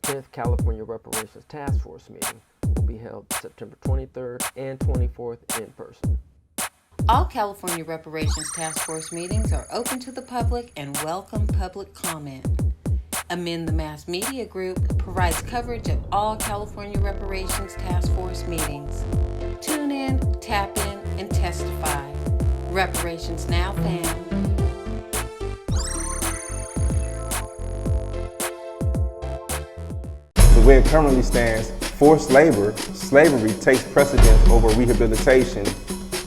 10th California Reparations Task Force meeting will be held September 23rd and 24th in person. All California Reparations Task Force meetings are open to the public and welcome public comment. Amend the Mass Media Group provides coverage of all California Reparations Task Force meetings. Tune in, tap in, and testify. Reparations Now, fam. The way it currently stands, forced labor, slavery takes precedence over rehabilitation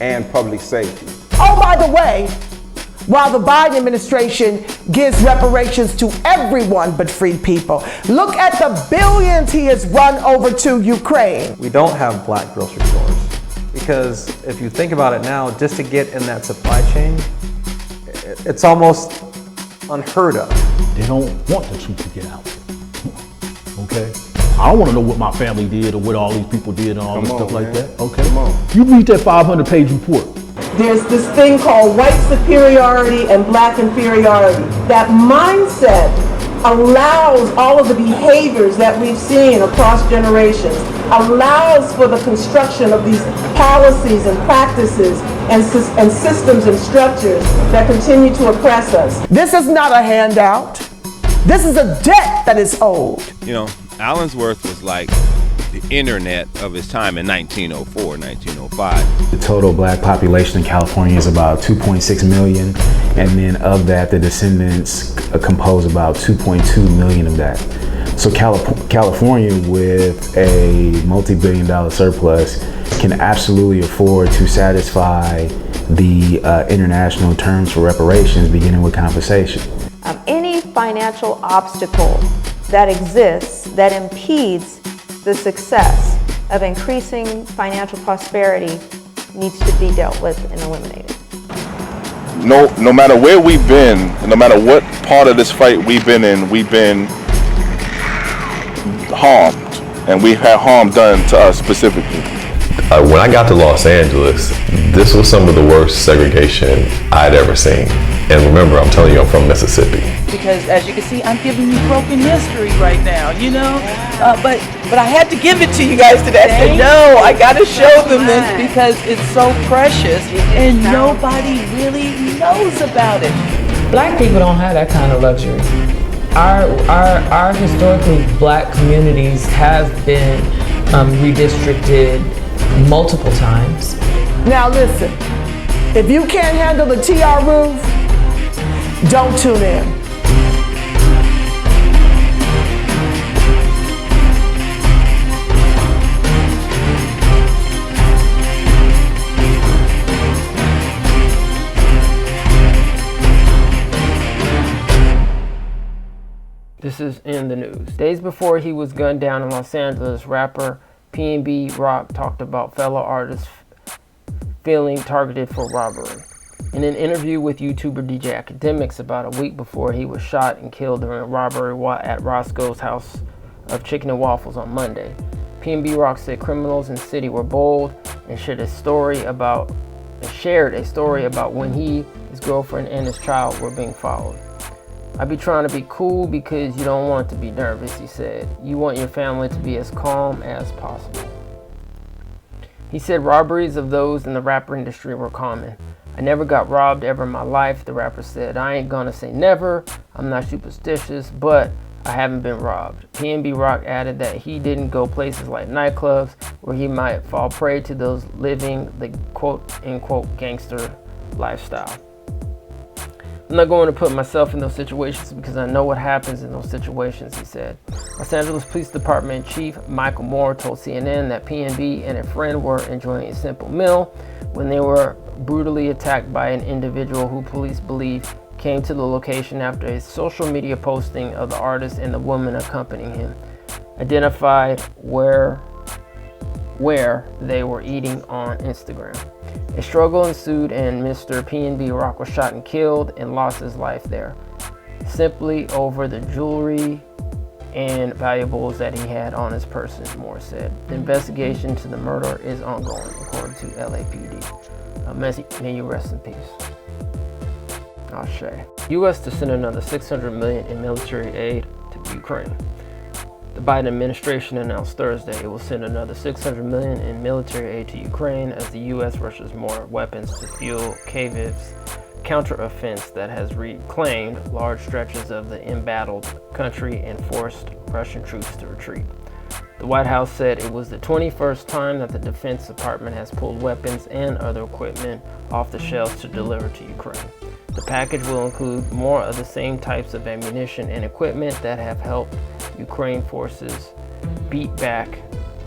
and public safety. Oh, by the way, while the Biden administration gives reparations to everyone but free people, look at the billions he has run over to Ukraine. We don't have black grocery stores because if you think about it now, just to get in that supply chain, it's almost unheard of. They don't want the truth to get out. Okay? I don't want to know what my family did or what all these people did and all this stuff like that. Okay? Come on. You read that 500-page report. There's this thing called white superiority and black inferiority. That mindset allows all of the behaviors that we've seen across generations, allows for the construction of these policies and practices and systems and structures that continue to oppress us. This is not a handout. This is a debt that is owed. You know, Allensworth was like the internet of his time in 1904, 1905. The total black population in California is about 2.6 million, and then of that, the descendants compose about 2.2 million of that. So California, with a multi-billion-dollar surplus, can absolutely afford to satisfy the international terms for reparations, beginning with compensation. Any financial obstacle that exists that impedes the success of increasing financial prosperity needs to be dealt with and eliminated. No matter where we've been, no matter what part of this fight we've been in, we've been harmed, and we've had harm done to us specifically. When I got to Los Angeles, this was some of the worst segregation I'd ever seen. And remember, I'm telling you, I'm from Mississippi. Because as you can see, I'm giving you broken history right now, you know? But I had to give it to you guys today. I said, no, I got to show them this because it's so precious and nobody really knows about it. Black people don't have that kind of luxury. Our historically black communities have been redistricted multiple times. Now listen, if you can't handle the TR roof, don't tune in. This is in the news. Days before he was gunned down in Los Angeles, rapper PnB Rock talked about fellow artists feeling targeted for robbery. In an interview with YouTuber DJ Academics about a week before he was shot and killed during a robbery at Roscoe's House of Chicken and Waffles on Monday, PnB Rock said criminals in the city were bold and shared a story about when he, his girlfriend, and his child were being followed. "I be trying to be cool because you don't want to be nervous," he said. "You want your family to be as calm as possible." He said robberies of those in the rapper industry were common. "I never got robbed ever in my life," the rapper said. "I ain't gonna say never, I'm not superstitious, but I haven't been robbed." PnB Rock added that he didn't go places like nightclubs where he might fall prey to those living the quote-unquote gangster lifestyle. "I'm not going to put myself in those situations because I know what happens in those situations," he said. Los Angeles Police Department Chief Michael Moore told CNN that PnB and a friend were enjoying a simple meal when they were brutally attacked by an individual who police believe came to the location after a social media posting of the artist and the woman accompanying him identified where they were eating on Instagram. A struggle ensued and Mr. PnB Rock was shot and killed and lost his life there, simply over the jewelry and valuables that he had on his person, Moore said. The investigation to the murder is ongoing, according to LAPD. May you rest in peace. Ashe. U.S. to send another $600 million in military aid to Ukraine. The Biden administration announced Thursday it will send another $600 million in military aid to Ukraine as the U.S. rushes more weapons to fuel Kyiv's counteroffensive that has reclaimed large stretches of the embattled country and forced Russian troops to retreat. The White House said it was the 21st time that the Defense Department has pulled weapons and other equipment off the shelves to deliver to Ukraine. The package will include more of the same types of ammunition and equipment that have helped Ukraine forces beat back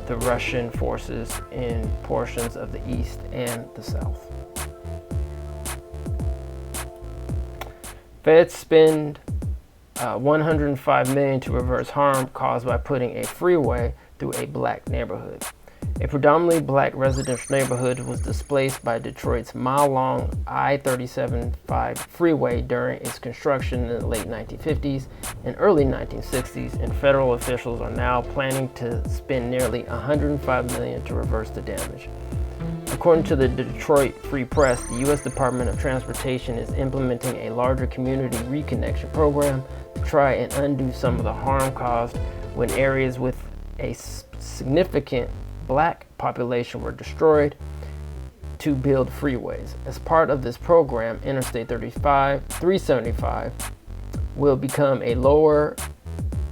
the Russian forces in portions of the east and the south. Feds spend $105 million to reverse harm caused by putting a freeway through a black neighborhood. A predominantly black residential neighborhood was displaced by Detroit's mile-long I-37-5 freeway during its construction in the late 1950s and early 1960s, and federal officials are now planning to spend nearly $105 million to reverse the damage. According to the Detroit Free Press, the U.S. Department of Transportation is implementing a larger community reconnection program to try and undo some of the harm caused when areas with a significant black population were destroyed to build freeways. As part of this program, Interstate 375 will become a lower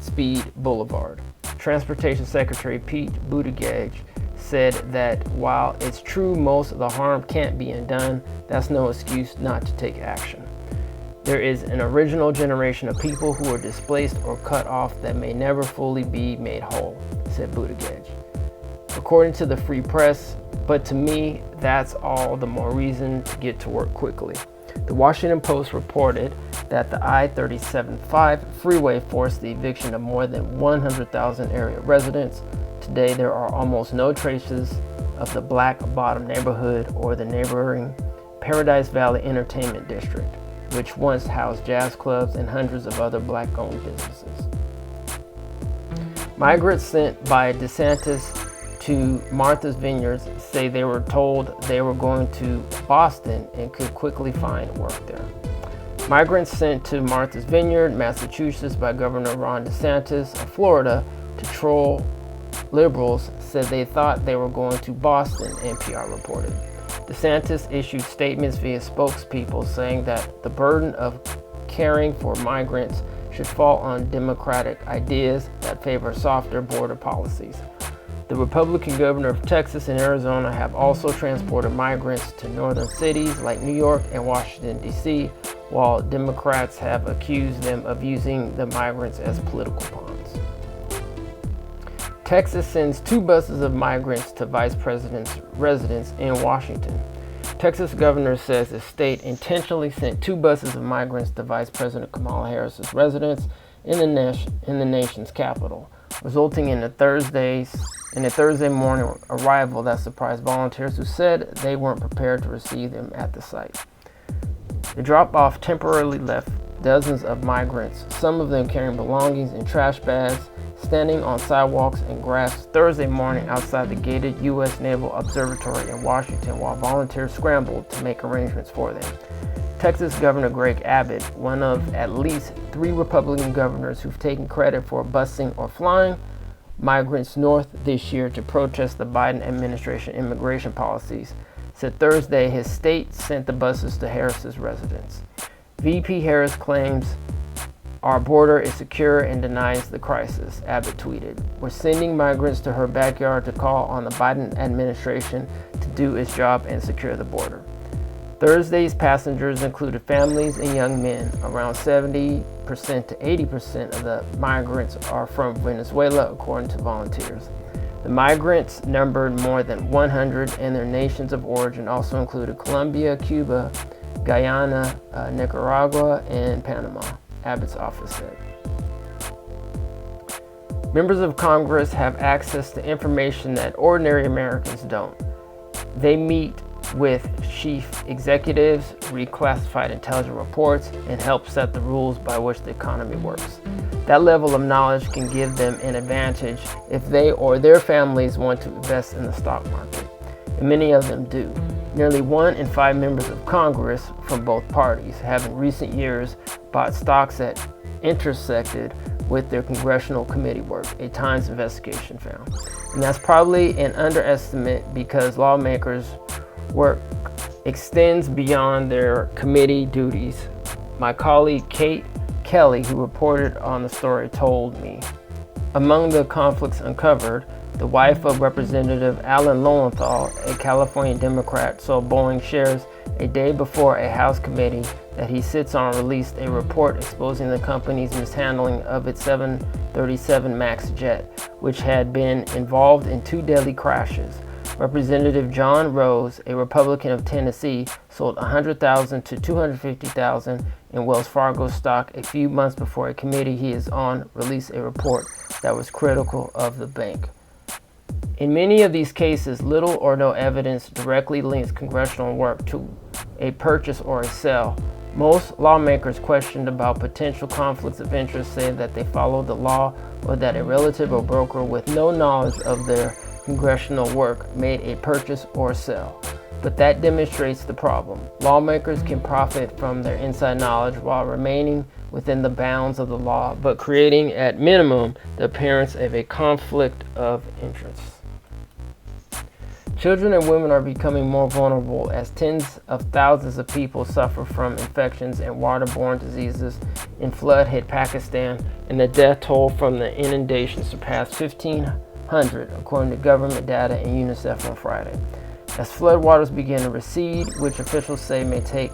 speed boulevard. Transportation Secretary Pete Buttigieg said that while it's true most of the harm can't be undone, that's no excuse not to take action. There is an original generation of people who are displaced or cut off that may never fully be made whole, said Buttigieg. According to the Free Press, but to me, that's all the more reason to get to work quickly. The Washington Post reported that the I-37-5 freeway forced the eviction of more than 100,000 area residents. Today, there are almost no traces of the Black Bottom neighborhood or the neighboring Paradise Valley Entertainment District, which once housed jazz clubs and hundreds of other black-owned businesses. Migrants sent by DeSantis to Marthas Vineyard say they were told they were going to Boston and could quickly find work there. Migrants sent to Marthas Vineyard, Massachusetts by Governor Ron DeSantis of Florida to troll liberals said they thought they were going to Boston, NPR reported. DeSantis issued statements via spokespeople saying that the burden of caring for migrants should fall on Democratic ideas that favor softer border policies. The Republican governor of Texas and Arizona have also transported migrants to northern cities like New York and Washington, D.C., while Democrats have accused them of using the migrants as political pawns. Texas sends 2 buses of migrants to vice president's residence in Washington. Texas governor says the state intentionally sent 2 buses of migrants to Vice President Kamala Harris's residence in the nation's capital, resulting in a Thursday morning arrival that surprised volunteers who said they weren't prepared to receive them at the site. The drop-off temporarily left dozens of migrants, some of them carrying belongings in trash bags, standing on sidewalks and grass Thursday morning outside the gated U.S. Naval Observatory in Washington while volunteers scrambled to make arrangements for them. Texas Governor Greg Abbott, one of at least 3 Republican governors who've taken credit for busing or flying migrants north this year to protest the Biden administration immigration policies, said Thursday his state sent the buses to Harris's residence. VP Harris claims our border is secure and denies the crisis, Abbott tweeted. We're sending migrants to her backyard to call on the Biden administration to do its job and secure the border. Thursday's passengers included families and young men. Around 70% to 80% of the migrants are from Venezuela, according to volunteers. The migrants numbered more than 100, and their nations of origin also included Colombia, Cuba, Guyana, Nicaragua, and Panama, Abbott's office said. Members of Congress have access to information that ordinary Americans don't. They meet with chief executives, read classified intelligence reports, and help set the rules by which the economy works. That level of knowledge can give them an advantage if they or their families want to invest in the stock market, and many of them do. Nearly 1 in 5 members of Congress from both parties have in recent years bought stocks that intersected with their congressional committee work, a Times investigation found. And that's probably an underestimate because lawmakers' work extends beyond their committee duties. My colleague Kate Kelly, who reported on the story, told me. Among the conflicts uncovered, the wife of Representative Alan Lowenthal, a California Democrat, sold Boeing shares a day before a House committee that he sits on released a report exposing the company's mishandling of its 737 MAX jet, which had been involved in 2 deadly crashes. Representative John Rose, a Republican of Tennessee, sold $100,000 to $250,000 in Wells Fargo stock a few months before a committee he is on released a report that was critical of the bank. In many of these cases, little or no evidence directly links congressional work to a purchase or a sale. Most lawmakers questioned about potential conflicts of interest say that they followed the law or that a relative or broker with no knowledge of their congressional work made a purchase or sale. But that demonstrates the problem. Lawmakers can profit from their inside knowledge while remaining within the bounds of the law, but creating at minimum the appearance of a conflict of interest. Children and women are becoming more vulnerable as tens of thousands of people suffer from infections and waterborne diseases in flood-hit Pakistan, and the death toll from the inundation surpassed 1,500, according to government data and UNICEF on Friday. As floodwaters begin to recede, which officials say may take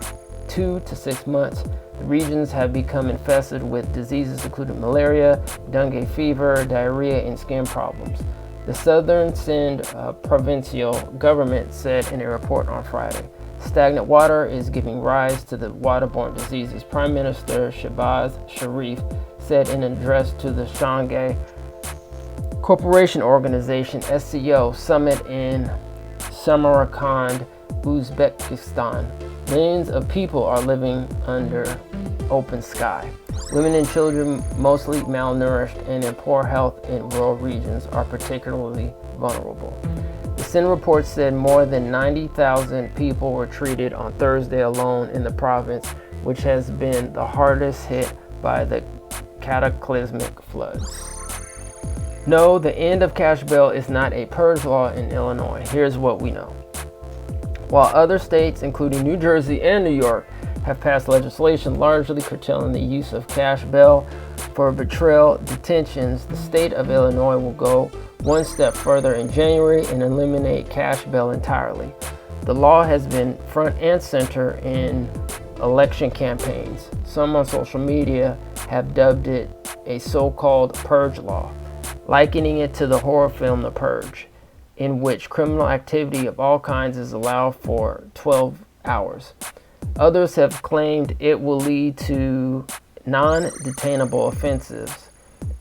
2 to 6 months, the regions have become infested with diseases including malaria, dengue fever, diarrhea, and skin problems. The Southern Sindh provincial government said in a report on Friday. Stagnant water is giving rise to the waterborne diseases, Prime Minister Shehbaz Sharif said in an address to the Shanghai Cooperation Organization (SCO) summit in Samarkand, Uzbekistan. Millions of people are living under open sky. Women and children, mostly malnourished and in poor health in rural regions, are particularly vulnerable. The Sindh report said more than 90,000 people were treated on Thursday alone in the province, which has been the hardest hit by the cataclysmic floods. No, the end of cash bail is not a purge law in Illinois. Here's what we know. While other states, including New Jersey and New York, have passed legislation largely curtailing the use of cash bail for betrayal detentions, the state of Illinois will go one step further in January and eliminate cash bail entirely. The law has been front and center in election campaigns. Some on social media have dubbed it a so-called purge law, likening it to the horror film The Purge, in which criminal activity of all kinds is allowed for 12 hours. Others have claimed it will lead to non-detainable offenses,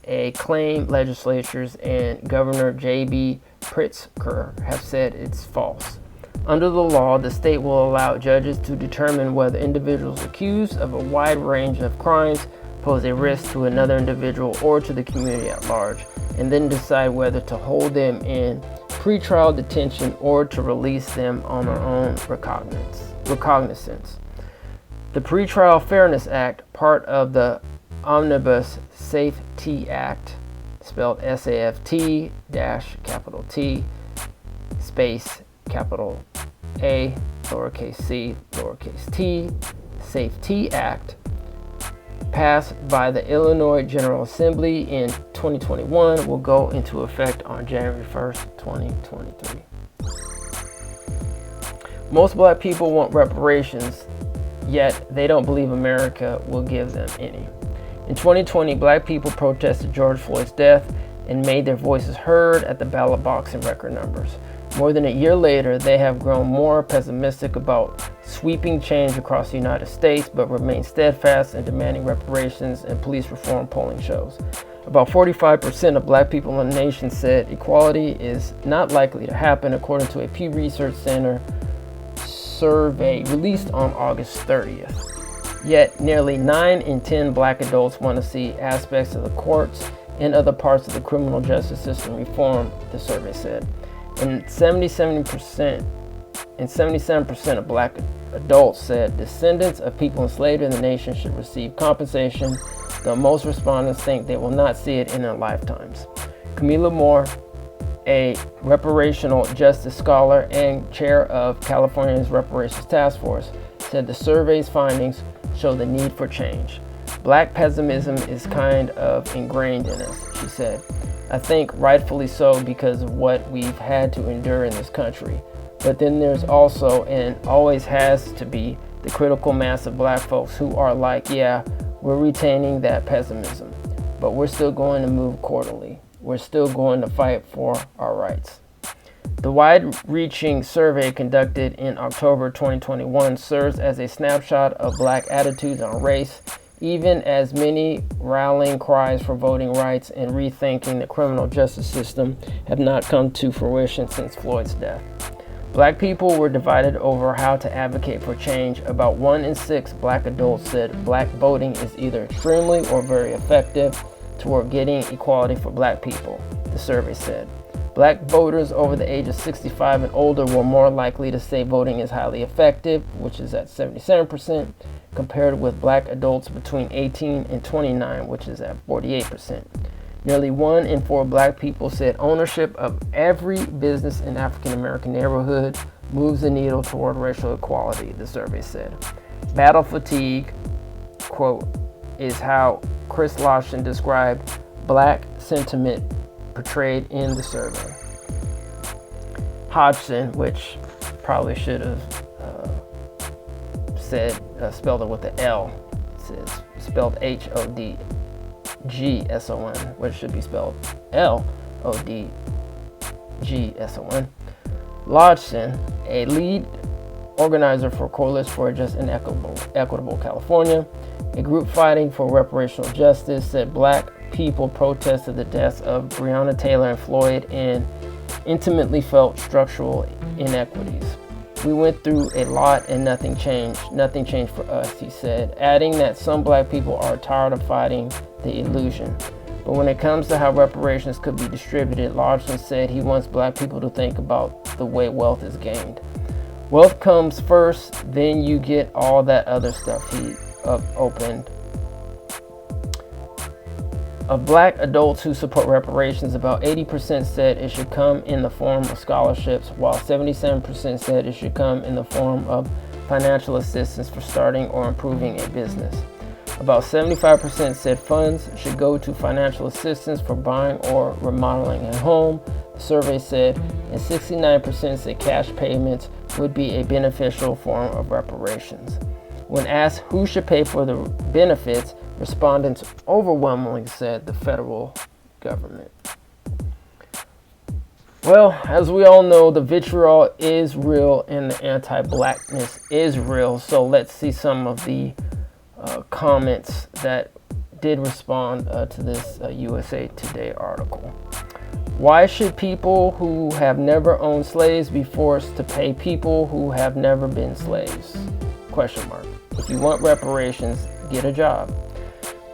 a claim legislatures and Governor J.B. Pritzker have said it's false. Under the law, the state will allow judges to determine whether individuals accused of a wide range of crimes pose a risk to another individual or to the community at large, and then decide whether to hold them in pretrial detention or to release them on their own recognizance. The Pretrial Fairness Act, part of the Omnibus Safety Act, spelled SAFT capital T space capital A lowercase c lowercase t Safety Act, passed by the Illinois General Assembly in 2021, will go into effect on January 1st, 2023. Most black people want reparations, yet they don't believe America will give them any. In 2020, black people protested George Floyd's death and made their voices heard at the ballot box in record numbers. More than a year later, they have grown more pessimistic about sweeping change across the United States, but remain steadfast in demanding reparations and police reform, polling shows. About 45% of black people in the nation said equality is not likely to happen, according to a Pew Research Center survey released on August 30th. Yet, nearly 9 in 10 black adults want to see aspects of the courts and other parts of the criminal justice system reformed, the survey said. And 77% of black adults said descendants of people enslaved in the nation should receive compensation though most respondents think they will not see it in their lifetimes. Camila Moore, a reparational justice scholar and chair of California's Reparations Task Force, said the survey's findings show the need for change. Black pessimism is kind of ingrained in us, she said. I think rightfully so because of what we've had to endure in this country. But then there's also, and always has to be, the critical mass of black folks who are like, yeah, we're retaining that pessimism, but we're still going to move accordingly. We're still going to fight for our rights. The wide-reaching survey conducted in October 2021 serves as a snapshot of black attitudes on race, even as many rallying cries for voting rights and rethinking the criminal justice system have not come to fruition since Floyd's death. Black people were divided over how to advocate for change. About 1 in 6 black adults said black voting is either extremely or very effective toward getting equality for black people, the survey said. Black voters over the age of 65 and older were more likely to say voting is highly effective, which is at 77%, compared with black adults between 18 and 29, which is at 48%. Nearly 1 in 4 black people said ownership of every business in African American neighborhood moves the needle toward racial equality, the survey said. Battle fatigue, quote, is how Chris Lawson described black sentiment portrayed in the survey. Hodgson, which probably should have spelled it with the L, it's spelled Hodgson, which should be spelled Lodgson. Lodgson, a lead organizer for Coalition for a Just and Equitable California, a group fighting for reparational justice, said black people protested the deaths of Breonna Taylor and Floyd and intimately felt structural inequities. We went through a lot and nothing changed. Nothing changed for us, he said, adding that some black people are tired of fighting the illusion. But when it comes to how reparations could be distributed, Larson said he wants black people to think about the way wealth is gained. Wealth comes first, then you get all that other stuff, he opened. Of black adults who support reparations, about 80% said it should come in the form of scholarships, while 77% said it should come in the form of financial assistance for starting or improving a business. About 75% said funds should go to financial assistance for buying or remodeling a home, the survey said, and 69% said cash payments would be a beneficial form of reparations. When asked who should pay for the benefits, respondents overwhelmingly said the federal government. Well, as we all know, the vitriol is real and the anti-blackness is real. So let's see some of the comments that did respond to this USA Today article. Why should people who have never owned slaves be forced to pay people who have never been slaves? Question mark. If you want reparations, get a job.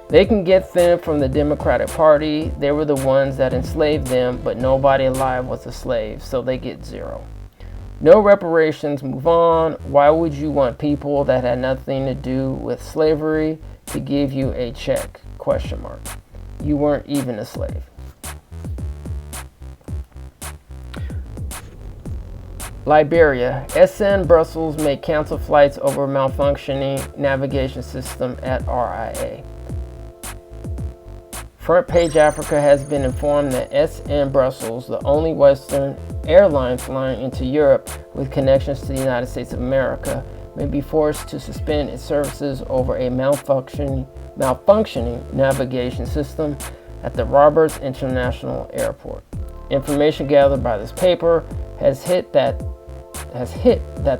They can get them from the Democratic Party. They were the ones that enslaved them, but nobody alive was a slave, so they get 0. No reparations, move on. Why would you want people that had nothing to do with slavery to give you a check? Question mark. You weren't even a slave. Liberia, SN Brussels may cancel flights over malfunctioning navigation system at RIA. Front Page Africa has been informed that SN Brussels, the only Western airline flying into Europe with connections to the United States of America, may be forced to suspend its services over a malfunctioning navigation system at the Roberts International Airport. Information gathered by this paper has hit that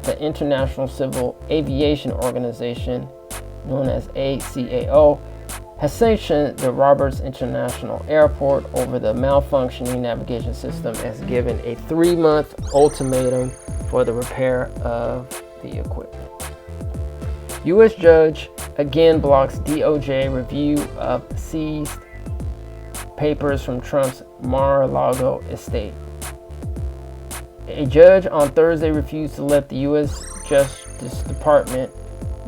the International Civil Aviation Organization, known as ACAO, has sanctioned the Roberts International Airport over the malfunctioning navigation system and has given a 3-month ultimatum for the repair of the equipment. U.S. judge again blocks DOJ review of seized papers from Trump's Mar-a-Lago estate. A judge on Thursday refused to let the U.S. Justice Department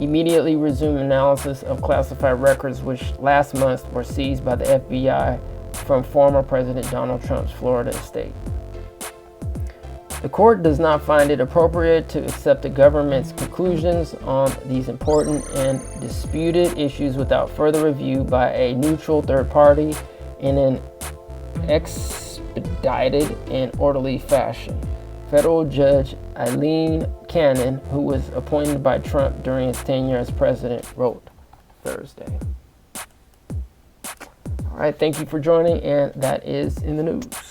immediately resumed analysis of classified records which last month were seized by the FBI from former President Donald Trump's Florida estate. The court does not find it appropriate to accept the government's conclusions on these important and disputed issues without further review by a neutral third party in an expedited and orderly fashion. Federal Judge Eileen Cannon, who was appointed by Trump during his tenure as president, wrote Thursday. All right, thank you for joining, and that is in the news.